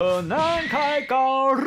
难开高了，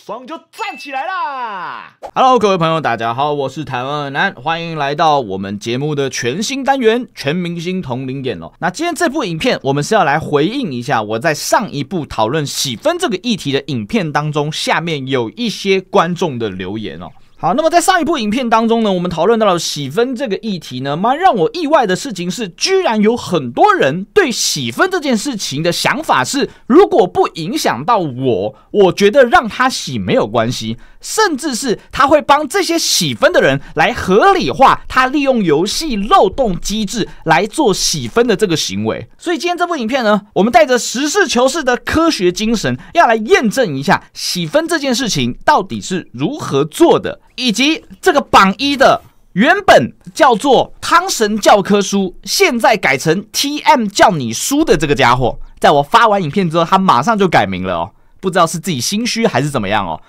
爽就站起来啦 ！Hello， 各位朋友，大家好，我是台湾男，欢迎来到我们节目的全新单元《全明星同龄眼》哦。那今天这部影片，我们是要来回应一下我在上一部讨论喜分这个议题的影片当中，下面有一些观众的留言哦。好，那么在上一部影片当中呢，我们讨论到了喜分这个议题呢，蛮让我意外的事情是，居然有很多人对喜分这件事情的想法是，如果不影响到我觉得让他喜没有关系，甚至是他会帮这些喜分的人来合理化他利用游戏漏洞机制来做喜分的这个行为。所以今天这部影片呢，我们带着实事求是的科学精神，要来验证一下喜分这件事情到底是如何做的。以及这个榜一的原本叫做汤神教科书，现在改成 TM 叫你输的这个家伙，在我发完影片之后，他马上就改名了哦，不知道是自己心虚还是怎么样哦。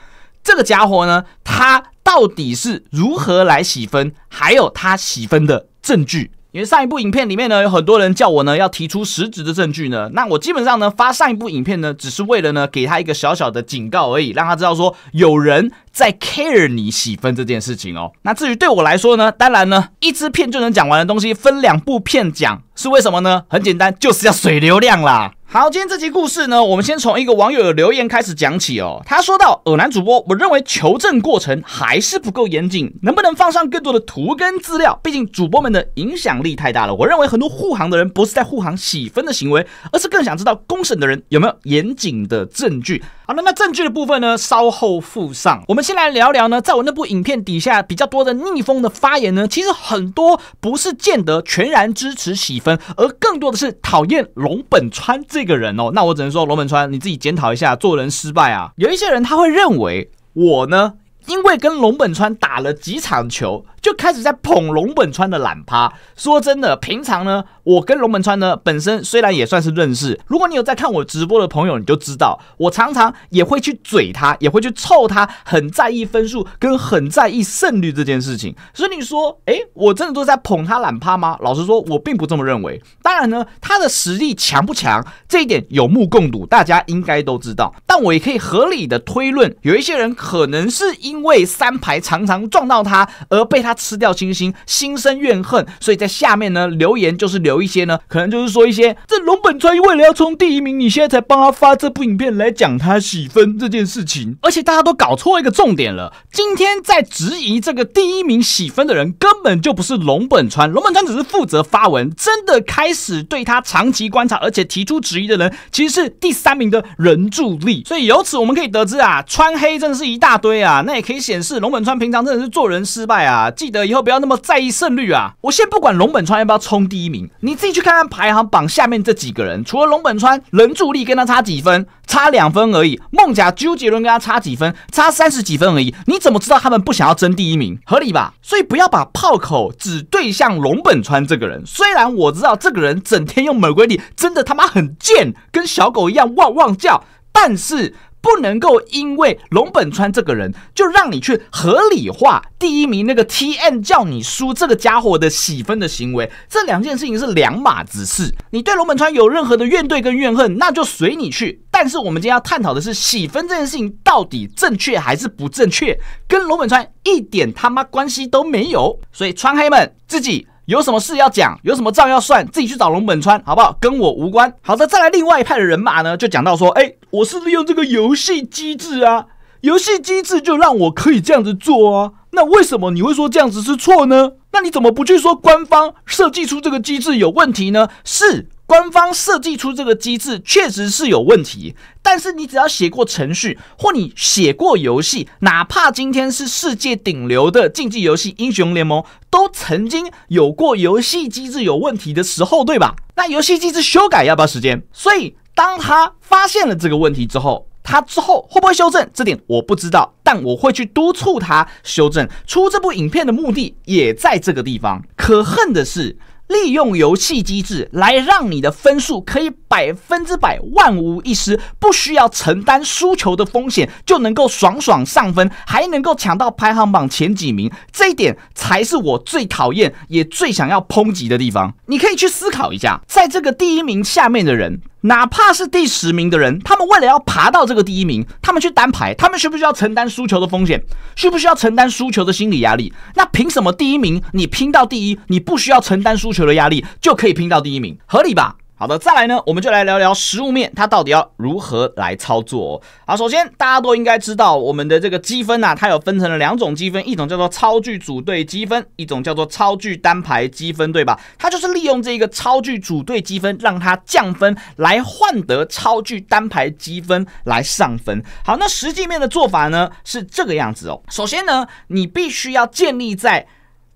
这个家伙呢，他到底是如何来洗分，还有他洗分的证据。因为上一部影片里面呢，有很多人叫我呢要提出实质的证据呢，那我基本上呢发上一部影片呢，只是为了呢给他一个小小的警告而已，让他知道说有人在 care 你洗分这件事情哦。那至于对我来说呢，当然呢一支片就能讲完的东西，分2部片讲是为什么呢？很简单，就是要水流量啦。好，今天这集故事呢，我们先从一个网友的留言开始讲起哦。他说到，耳男主播，我认为求证过程还是不够严谨，能不能放上更多的图跟资料？毕竟主播们的影响力太大了。我认为很多护航的人不是在护航洗分的行为，而是更想知道公审的人有没有严谨的证据。好了，那证据的部分呢，稍后附上。我们先来聊聊呢，在我那部影片底下比较多的逆风的发言呢，其实很多不是见得全然支持洗分，而更多的是讨厌龙本川这个人哦。那我只能说，龙本川你自己检讨一下，做人失败啊。有一些人他会认为我呢，因为跟龙本川打了几场球，就开始在捧龙本川的懒趴。说真的，平常呢，我跟龙本川呢本身虽然也算是认识，如果你有在看我直播的朋友，你就知道我常常也会去嘴他，也会去臭他，很在意分数跟很在意胜率这件事情。所以你说，我真的都在捧他懒趴吗？老实说，我并不这么认为。当然呢，他的实力强不强，这一点有目共睹，大家应该都知道。但我也可以合理的推论，有一些人可能是因为3排常常撞到他而被他吃掉星星，心生怨恨，所以在下面呢留言就是留一些呢，可能就是说一些这龙本川为了要冲第1名，你现在才帮他发这部影片来讲他洗分这件事情。而且大家都搞错一个重点了，今天在质疑这个第1名洗分的人根本就不是龙本川，龙本川只是负责发文，真的开始对他长期观察而且提出质疑的人，其实是第3名的人助力。所以由此我们可以得知啊，川黑真的是一大堆啊，那也可以显示龙本川平常真的是做人失败啊。记得以后不要那么在意胜率啊！我先不管龙本川要不要冲第1名，你自己去看看排行榜下面这几个人，除了龙本川，人助力跟他差几分，差2分而已；梦甲鸠杰伦跟他差几分，差30几分而已。你怎么知道他们不想要争第1名？合理吧？所以不要把炮口只对向龙本川这个人。虽然我知道这个人整天用玫瑰里真的他妈很贱，跟小狗一样汪汪叫，但是不能够因为龙本川这个人就让你去合理化第1名那个 TN 叫你输这个家伙的洗分的行为，这2件事情是两码子事。你对龙本川有任何的怨怼跟怨恨，那就随你去。但是我们今天要探讨的是洗分这件事情到底正确还是不正确，跟龙本川一点他妈关系都没有。所以川黑们自己有什么事要讲，有什么账要算，自己去找龙本川，好不好？跟我无关。好的，再来另外一派的人马呢，就讲到说，我是利用这个游戏机制啊，游戏机制就让我可以这样子做啊。那为什么你会说这样子是错呢？那你怎么不去说官方设计出这个机制有问题呢？是官方设计出这个机制确实是有问题，但是你只要写过程序，或你写过游戏，哪怕今天是世界顶流的竞技游戏英雄联盟，都曾经有过游戏机制有问题的时候，对吧？那游戏机制修改要不要时间？所以当他发现了这个问题之后，他之后会不会修正，这点我不知道，但我会去督促他修正。出这部影片的目的也在这个地方。可恨的是，利用游戏机制来让你的分数可以100%万无一失，不需要承担输球的风险，就能够爽爽上分，还能够抢到排行榜前几名，这一点才是我最讨厌也最想要抨击的地方。你可以去思考一下，在这个第1名下面的人，哪怕是第10名的人，他们为了要爬到这个第1名，他们去单排，他们需不需要承担输球的风险？需不需要承担输球的心理压力？那凭什么第1名你拼到第1，你不需要承担输球的压力，就可以拼到第1名？合理吧？好的，再来呢，我们就来聊聊实务面，它到底要如何来操作好，首先大家都应该知道，我们的这个积分它有分成了2种积分，一种叫做超巨组队积分，一种叫做超巨单排积分，对吧？它就是利用这个超巨组队积分，让它降分来换得超巨单排积分来上分。好，那实际面的做法呢是这个样子首先呢，你必须要建立在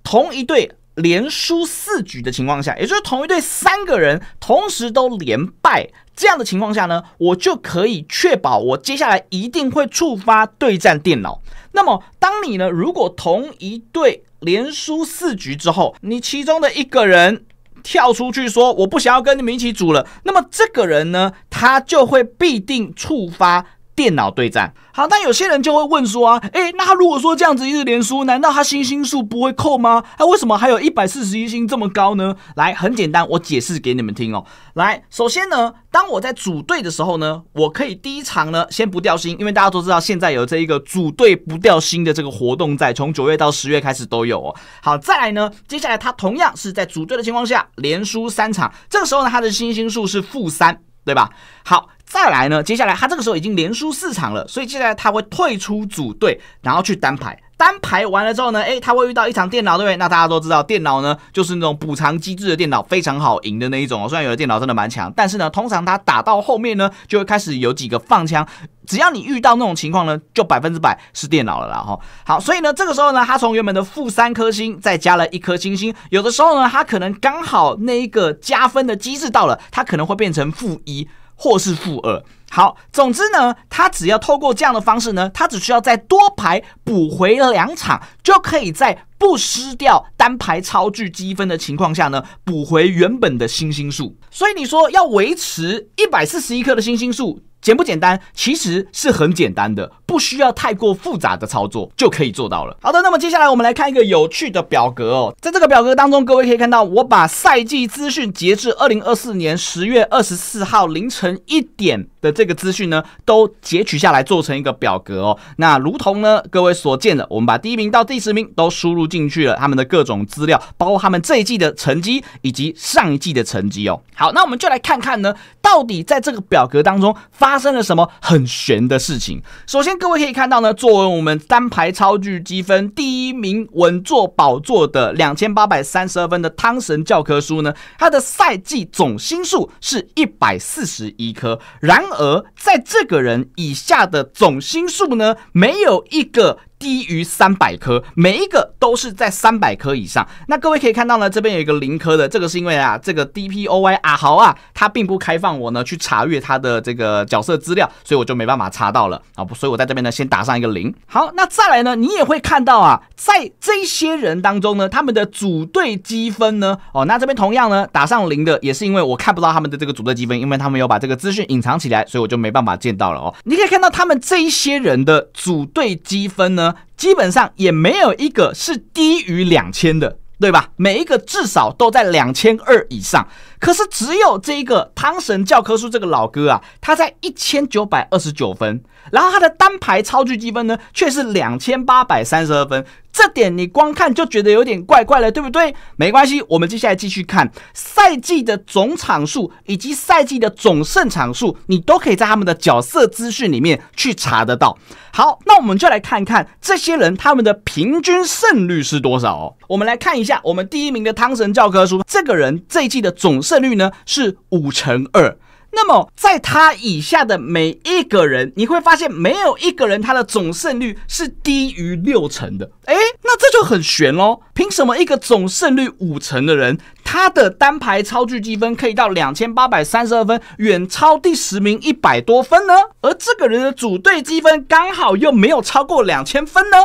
同一队连输4局的情况下，也就是同一队3个人同时都连败，这样的情况下呢，我就可以确保我接下来一定会触发对战电脑。那么当你呢，如果同一队连输4局之后，你其中的一个人跳出去说我不想要跟你们一起组了，那么这个人呢，他就会必定触发电脑对战。好，但有些人就会问说那他如果说这样子一直连输，难道他星星数不会扣吗？为什么还有141星这么高呢？来，很简单，我解释给你们听来，首先呢，当我在组队的时候呢，我可以第一场呢先不掉星，因为大家都知道现在有这一个组队不掉星的这个活动在，从9月到10月开始都有好，再来呢，接下来他同样是在组队的情况下连输3场，这个时候呢，他的星星数是-3，对吧？好，再来呢，接下来他这个时候已经连输4场了，所以接下来他会退出组队，然后去单排。单排完了之后呢，他会遇到一场电脑，对不对？那大家都知道，电脑呢就是那种补偿机制的电脑，非常好赢的那一种虽然有的电脑真的蛮强，但是呢，通常他打到后面呢，就会开始有几个放枪。只要你遇到那种情况呢，就100%是电脑了啦好，所以呢，这个时候呢，他从原本的-3颗星，再加了1颗星星，有的时候呢，他可能刚好那一个加分的机制到了，他可能会变成-1或是-2。好，总之呢，他只要透过这样的方式呢，他只需要再多排补回2场，就可以在不失掉单排超巨积分的情况下呢，补回原本的星星数。所以你说要维持141颗的星星数，简不简单？其实是很简单的，不需要太过复杂的操作就可以做到了。好的，那么接下来我们来看一个有趣的表格在这个表格当中，各位可以看到，我把赛季资讯截至2024年10月24号凌晨1点的这个资讯呢，都截取下来做成一个表格那如同呢各位所见的，我们把第1名到第10名都输入进去了，他们的各种资料，包括他们这一季的成绩以及上一季的成绩好，那我们就来看看呢，到底在这个表格当中发生了什么很玄的事情。首先各位可以看到呢，作为我们单排超巨积分第1名稳坐宝座的2832分的汤神教科书呢，它的赛季总星数是141颗，然而在这个人以下的总星数呢，没有一个低于300颗，每一个都是在300颗以上。那各位可以看到呢，这边有一个0颗的，这个是因为这个 DPOY 豪它并不开放我呢去查阅它的这个角色资料，所以我就没办法查到了所以我在这边呢先打上一个0。好，那再来呢，你也会看到在这些人当中呢，他们的组队积分呢，那这边同样呢打上0的，也是因为我看不到他们的这个组队积分，因为他们有把这个资讯隐藏起来，所以我就没办法见到了你可以看到他们这一些人的组队积分呢，基本上也没有一个是低于2000的，对吧？每一个至少都在2200以上。可是只有这个汤神教科书这个老哥他在1929分，然后他的单排超巨积分呢却是2832分，这点你光看就觉得有点怪怪了，对不对？没关系，我们接下来继续看赛季的总场数以及赛季的总胜场数，你都可以在他们的角色资讯里面去查得到。好，那我们就来看看这些人他们的平均胜率是多少我们来看一下我们第1名的汤神教科书，这个人这一季的总胜率呢是5×2。那么在他以下的每一个人，你会发现没有一个人他的总胜率是低于60%的。那这就很悬咯，凭什么一个总胜率5%的人，他的单排超巨积分可以到2832分，远超第10名100多分呢？而这个人的组队积分刚好又没有超过2000分呢？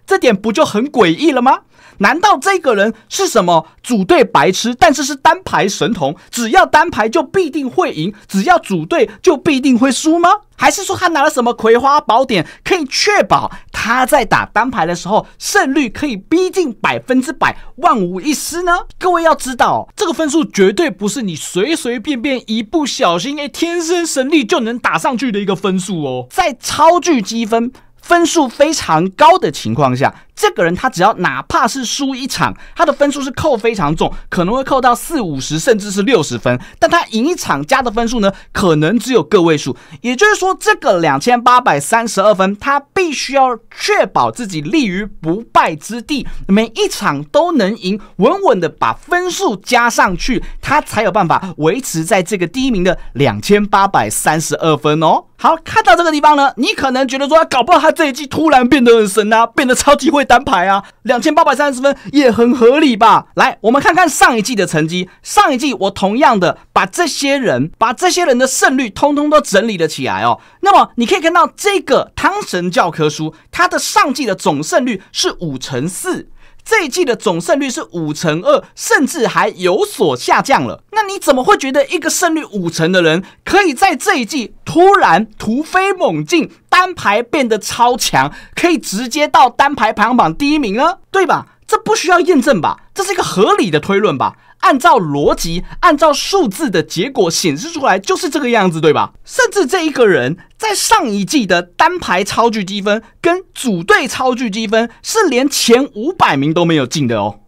这点不就很诡异了吗？难道这个人是什么组队白痴，但是是单排神童？只要单排就必定会赢，只要组队就必定会输吗？还是说他拿了什么葵花宝典，可以确保他在打单排的时候胜率可以逼近100%，万无一失呢？各位要知道，这个分数绝对不是你随随便便一不小心天生神力就能打上去的一个分数哦。在超巨积分分数非常高的情况下，这个人他只要哪怕是输一场，他的分数是扣非常重，可能会扣到40、50甚至是60分，但他赢一场加的分数呢，可能只有个位数。也就是说，这个2832分，他必须要确保自己立于不败之地，每一场都能赢，稳稳的把分数加上去，他才有办法维持在这个第一名的2832分哦。好，看到这个地方呢，你可能觉得说，搞不好他这一季突然变得很神啊，变得超级会单排啊，2830分也很合理吧？来，我们看看上一季的成绩。上一季我同样的把这些人的胜率通通都整理了起来哦。那么你可以看到这个汤神教科书，它的上季的总胜率是5×4。这一季的总胜率是5×2，甚至还有所下降了。那你怎么会觉得一个胜率5成的人，可以在这一季突然突飞猛进，单排变得超强，可以直接到单排排行榜第一名呢？对吧？这不需要验证吧？这是一个合理的推论吧？按照逻辑，按照数字的结果显示出来就是这个样子，对吧？甚至这一个人在上一季的单排超巨积分跟组队超巨积分是连前500名都没有进的哦，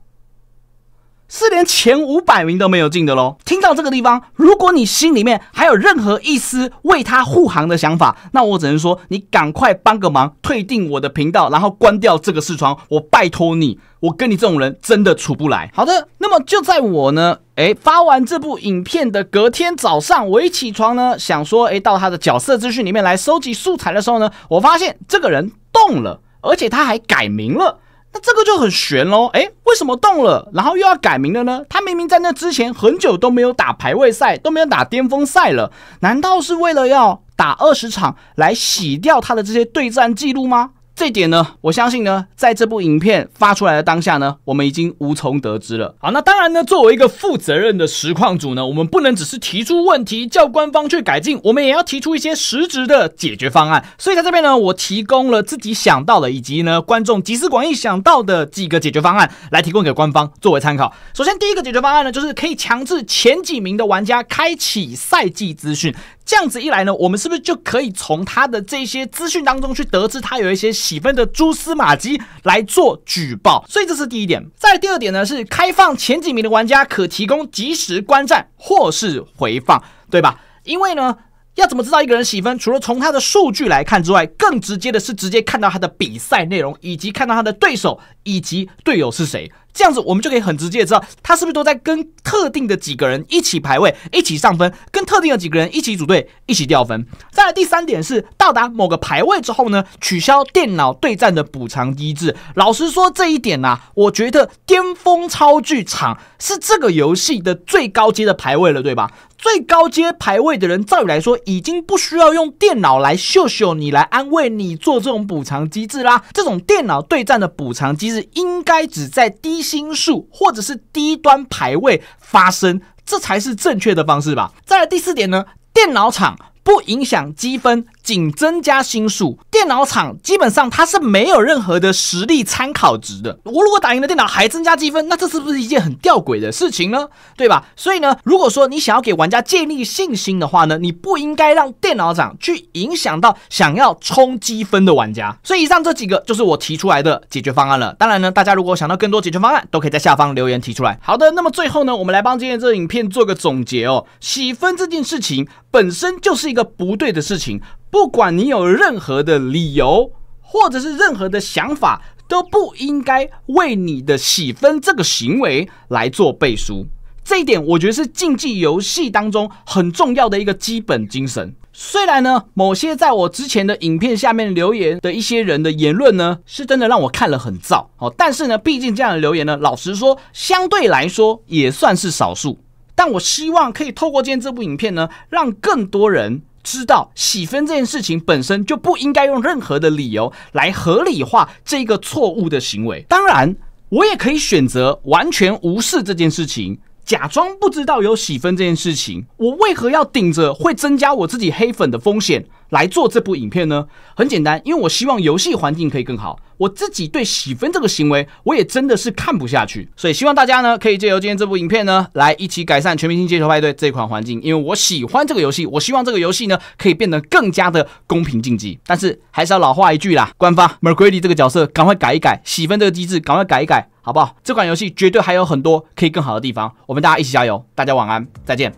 是连前500名都没有进的咯。听到这个地方，如果你心里面还有任何一丝为他护航的想法，那我只能说你赶快帮个忙，退订我的频道，然后关掉这个视窗，我拜托你，我跟你这种人真的处不来。好的，那么就在我呢发完这部影片的隔天早上，我一起床呢，想说到他的角色资讯里面来收集素材的时候呢，我发现这个人动了，而且他还改名了。那这个就很悬咯，为什么动了，然后又要改名了呢？他明明在那之前很久都没有打排位赛，都没有打巅峰赛了，难道是为了要打20场来洗掉他的这些对战记录吗？这一点呢，我相信呢，在这部影片发出来的当下呢，我们已经无从得知了。好，那当然呢，作为一个负责任的实况主呢，我们不能只是提出问题叫官方去改进，我们也要提出一些实质的解决方案。所以在这边呢，我提供了自己想到的，以及呢观众集思广益想到的几个解决方案，来提供给官方作为参考。首先，第一个解决方案呢，就是可以强制前几名的玩家开启赛季资讯。这样子一来呢，我们是不是就可以从他的这些资讯当中去得知他有一些洗分的蛛丝马迹来做举报？所以这是第一点。再来第二点呢，是开放前几名的玩家可提供即时观战或是回放，对吧？因为呢，要怎么知道一个人洗分？除了从他的数据来看之外，更直接的是直接看到他的比赛内容，以及看到他的对手以及队友是谁。这样子我们就可以很直接的知道他是不是都在跟特定的几个人一起排位，一起上分，跟特定的几个人一起组队，一起掉分。再来第三点是到达某个排位之后呢，取消电脑对战的补偿机制。老实说这一点啊，我觉得巅峰超巨场是这个游戏的最高阶的排位了，对吧？最高阶排位的人，照理来说已经不需要用电脑来秀秀你，来安慰你做这种补偿机制啦。这种电脑对战的补偿机制，应该只在低星数或者是低端排位发生，这才是正确的方式吧。再来第四点呢，电脑场不影响积分，仅增加星数。电脑场基本上它是没有任何的实力参考值的。我如果打赢了电脑还增加积分，那这是不是一件很吊诡的事情呢？对吧？所以呢，如果说你想要给玩家建立信心的话呢，你不应该让电脑场去影响到想要冲积分的玩家。所以以上这几个就是我提出来的解决方案了。当然呢，大家如果想到更多解决方案，都可以在下方留言提出来。好的，那么最后呢，我们来帮今天这个影片做个总结哦。洗分这件事情本身就是一个不对的事情，不管你有任何的理由或者是任何的想法，都不应该为你的洗分这个行为来做背书。这一点我觉得是竞技游戏当中很重要的一个基本精神。虽然呢，某些在我之前的影片下面留言的一些人的言论呢，是真的让我看了很燥哦。但是呢，毕竟这样的留言呢，老实说，相对来说也算是少数。但我希望可以透过今天这部影片呢，让更多人知道洗分这件事情本身就不应该用任何的理由来合理化这个错误的行为。当然，我也可以选择完全无视这件事情，假装不知道有洗分这件事情。我为何要顶着会增加我自己黑粉的风险来做这部影片呢？很简单，因为我希望游戏环境可以更好。我自己对洗分这个行为，我也真的是看不下去。所以希望大家呢，可以借由今天这部影片呢，来一起改善全明星街头派对这款环境。因为我喜欢这个游戏，我希望这个游戏呢，可以变得更加的公平竞技。但是还是要老话一句啦，官方 Mercury 这个角色赶快改一改，洗分这个机制赶快改一改，好不好？这款游戏绝对还有很多可以更好的地方。我们大家一起加油，大家晚安，再见。